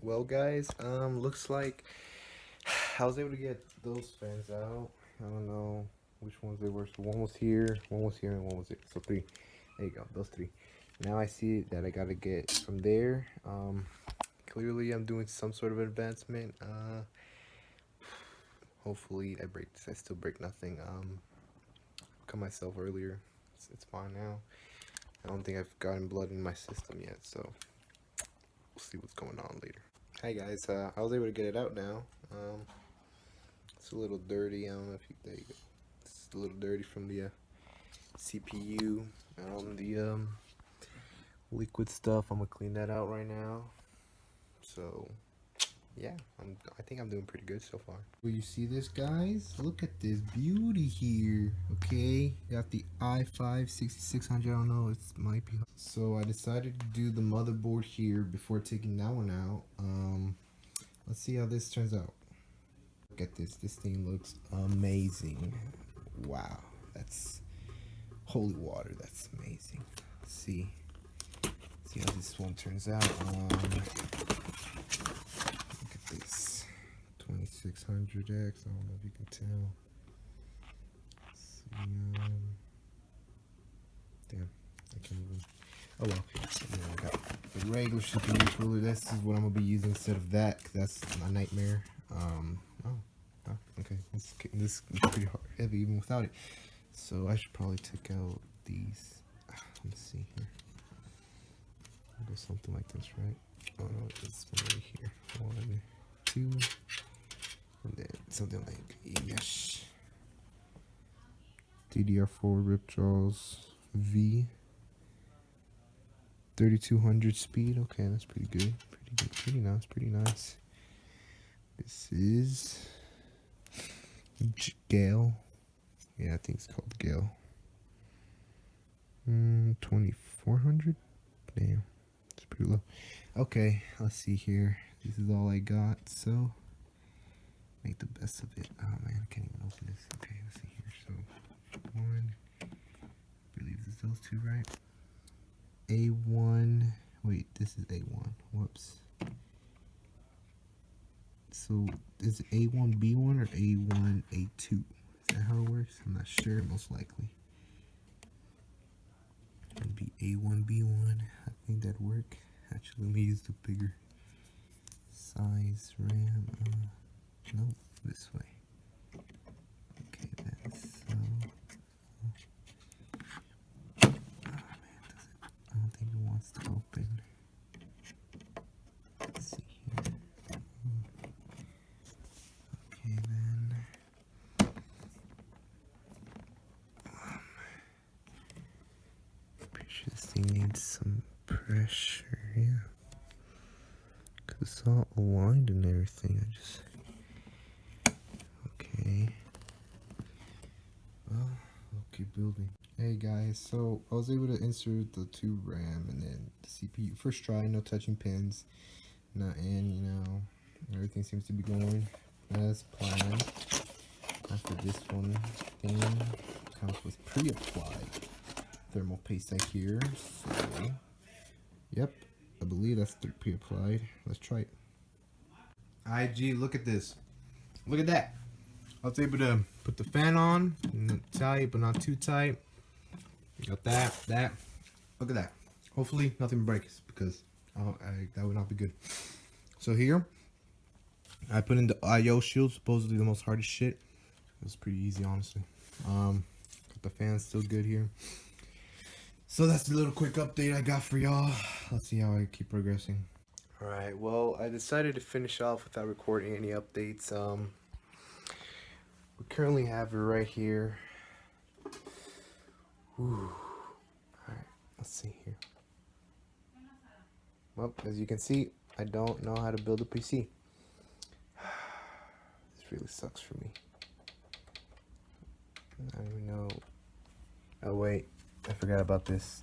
Well, guys, looks like I was able to get those fans out. I don't know which ones they were. So one was here, and one was here. So three. There you go, those three. Now I see that I gotta get from there. Clearly I'm doing some sort of advancement. Hopefully I still break nothing. Cut myself earlier. It's fine now. I don't think I've gotten blood in my system yet, so we'll see what's going on later. Hi guys, I was able to get it out now. It's a little dirty. I don't know if you, there you go. It's a little dirty from the CPU. The liquid stuff. I'm gonna clean that out right now. So yeah, I think I'm doing pretty good so far. Will you see this, guys? Look at this beauty here. Okay, got the i5 6600. I don't know, it might be. So I decided to do the motherboard here before taking that one out. Let's see how this turns out. Look at this. This thing looks amazing. Wow, that's holy water. That's amazing. Let's see how this one turns out. Look at this 2600X. I don't know if you can tell. See, damn, I can't even. Oh well. I got the regular CPU cooler. This is what I'm gonna be using instead of that, 'cause that's my nightmare. Okay. This is pretty hard, heavy even without it. So I should probably take out these. Let's see here. I'll do something like this, right? Oh no, this one right here. 1, 2, and then something like yes. DDR4 Ripjaws V. 3200 speed. Okay, that's pretty good. Pretty nice. This is Gale. Yeah, I think it's called Gale. 2400. Damn, it's pretty low. Okay, let's see here. This is all I got, so make the best of it. Oh man, I can't even open this. Okay, let's see here. So one, I believe it's those two, right? A1. Wait, this is A1. Whoops. So is it A1 B1 or A1 A2? Is that how it works? I'm not sure. Most likely. Maybe A1 B1. I think that'd work. Actually, let me use the bigger size RAM. No, this way. Okay, that's so. Oh man, I don't think it wants to open. Let's see here. Okay then. Pretty sure this thing needs some pressure, yeah. Cause it's all aligned and everything. Okay. Well, I'll keep building. Hey guys, so I was able to insert the 2 RAM and then the CPU. First try, no touching pins. And everything seems to be going as planned. After this one thing comes with pre-applied thermal paste right here. So, yep, I believe that's pre-applied. Let's try it. IG, look at this. Look at that. I was able to put the fan on, tight but not too tight. Got that. Look at that. Hopefully nothing breaks because that would not be good. So here, I put in the I/O shield, supposedly the most hardest shit. It was pretty easy, honestly. Got the fan still good here. So that's the little quick update I got for y'all. Let's see how I keep progressing. Alright, well, I decided to finish off without recording any updates. We currently have it right here. Alright, let's see here. Well, as you can see, I don't know how to build a PC. This really sucks for me. I don't even know. Oh wait, I forgot about this.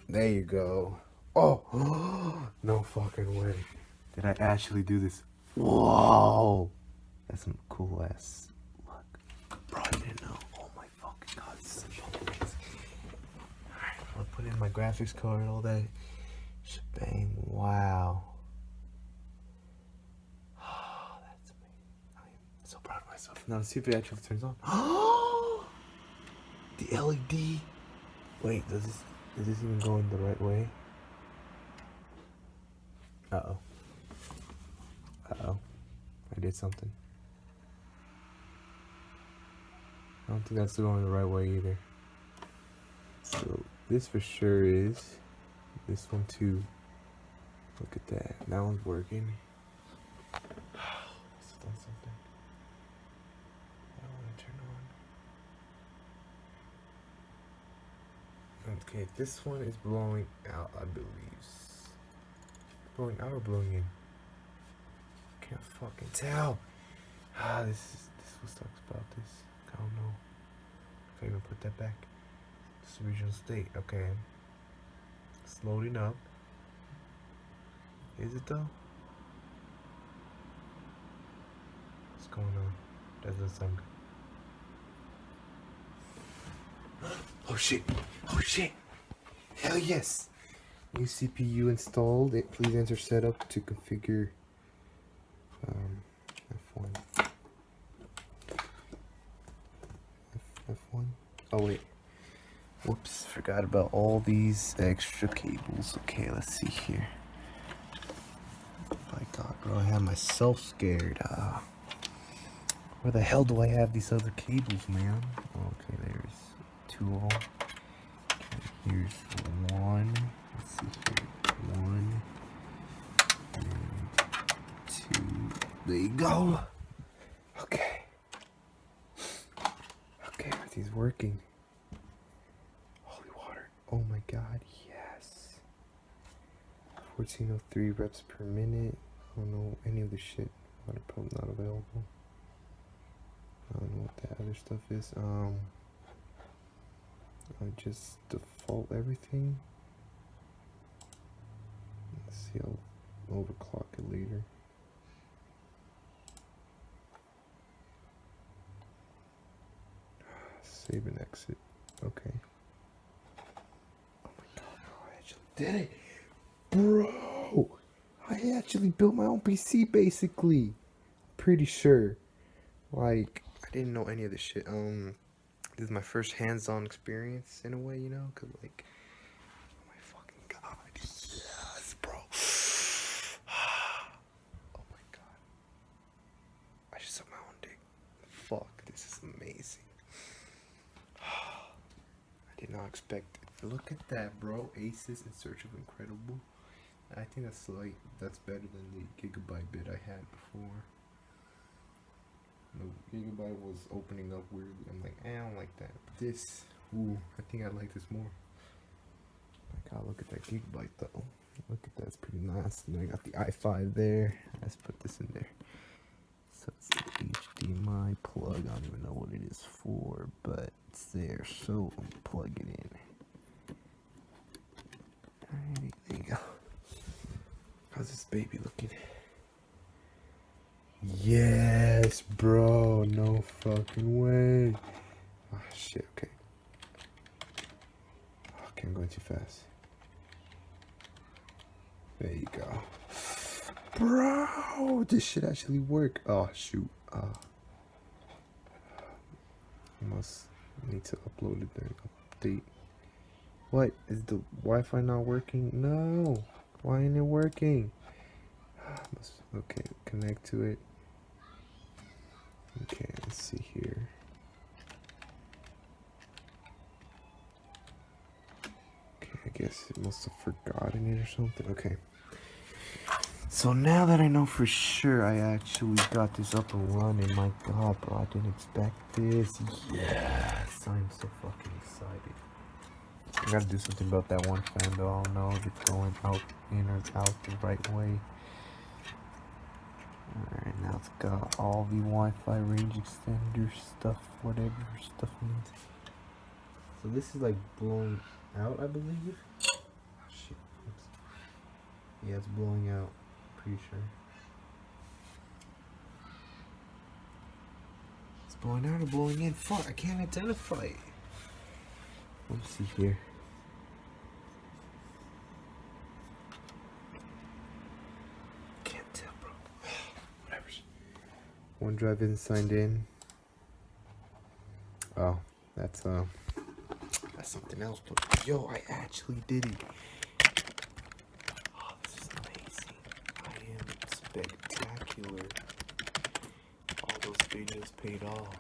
There you go. Oh, no fucking way. Did I actually do this? Whoa! That's some cool ass look. Bro, I didn't know. Oh my fucking god, this is so amazing. Alright, I'll put in my graphics card, all that shebang. Wow. Now let's see if it actually turns on. The LED. Wait, is this even going the right way? Uh-oh. Uh-oh. I did something. I don't think that's going the right way either. So this for sure is. This one too. Look at that. That one's working. It's done something. I don't want to turn on. Okay, this one is blowing out, I believe. Blowing out or blowing in? Can't fucking tell. This what sucks about this. I don't know. If I even put that back. It's original state. Okay. It's loading up. Is it though? What's going on? Doesn't sound good. Oh shit! Oh shit! Hell yes! New CPU installed. Please enter setup to configure F1. F1. Oh wait. Whoops, forgot about all these extra cables. Okay, let's see here. Oh my god, bro, I have myself scared. Where the hell do I have these other cables, man? Okay, there's two of them. Okay, here's one. Let's see here. One. And two. There you go. Okay. Okay, everything's working. Holy water. Oh my god, yes. 1403 reps per minute. I don't know any of the shit. Water pump not available. I don't know what that other stuff is. I just default everything. Let's see, I'll overclock it later. Save and exit. Okay. Oh my god, bro, I actually did it! Bro! I actually built my own PC basically. Pretty sure. Like, I didn't know any of this shit. This is my first hands-on experience in a way, you know? Cause like, oh my fucking god, yes, bro. Oh my god. I just suck my own dick. Fuck, this is amazing. I did not expect it. Look at that, bro. Aces in search of incredible. I think that's better than the gigabyte bit I had before. The gigabyte was opening up weirdly. I'm like, I don't like that. But this, ooh, I think I like this more. My god, look at that gigabyte though. Look at that, it's pretty nice. And I got the i5 there. Let's put this in there. So it's an HDMI plug. I don't even know what it is for, but it's there. So I'm gonna plug it in. Alright, there you go. How's this baby looking? Yes, bro. No fucking way. Oh, shit. Okay. Okay, I'm going too fast. There you go. Bro, this should actually work. Oh, shoot. I must need to upload it then. Update. What? Is the Wi-Fi not working? No. Why ain't it working? Okay, connect to it. Okay, let's see here. Okay, I guess it must have forgotten it or something. Okay. So now that I know for sure I actually got this up and running, my god, bro, I didn't expect this. Yes, I'm so fucking excited. I gotta do something about that one fan though. I don't know if it's going out in or out the right way. Alright, now it's got all the Wi-Fi range extender stuff, whatever stuff means. So this is like blowing out, I believe. Oh shit. Oops. Yeah, it's blowing out. Pretty sure. It's blowing out or blowing in? Fuck, I can't identify it. Let's see here. Can't tell, bro. Whatever. OneDrive isn't signed in. Oh, that's something else. But yo, I actually did it. Oh, this is amazing. I am spectacular. All those videos paid off.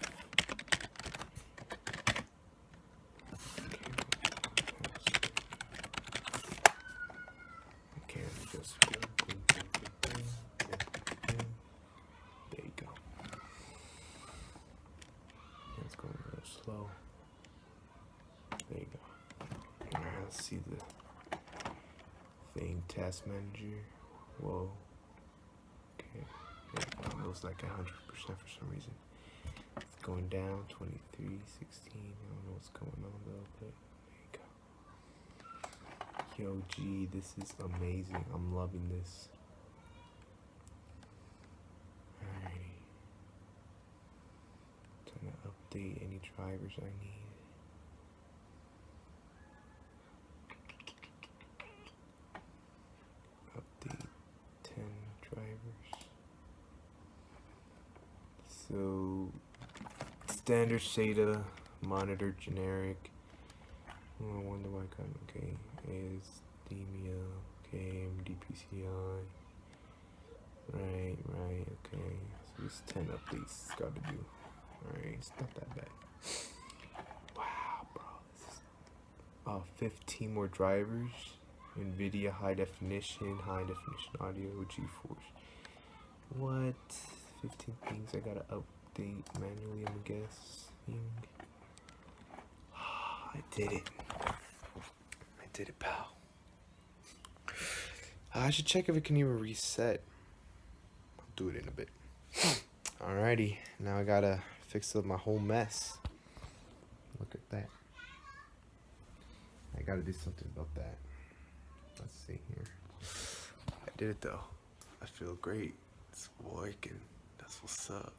Okay, just boom, boom, boom, boom, boom, boom, boom. There you go. It's going real slow. There you go. Alright, let's see the thing. Task manager. Whoa. Okay. There you go. It was like 100% for some reason. It's going down. 23, 16. I don't know what's going on though, but there you go. Yo, gee, this is amazing. I'm loving this. Alrighty. Trying to update any drivers I need. Update 10 drivers. So standard SATA, monitor generic. Oh, I wonder why I got okay. Is Demia, okay, MDPCI. Right, okay. So it's 10 updates it's got to do. Alright, it's not that bad. Wow, bro. This is 15 more drivers. NVIDIA high definition audio, GeForce. What? 15 things I gotta update manually, I'm guessing. I did it. I did it, pal. I should check if it can even reset. I'll do it in a bit. Alrighty, now I gotta fix up my whole mess. Look at that. I gotta do something about that. Let's see here. I did it though. I feel great. It's working. That's what's up.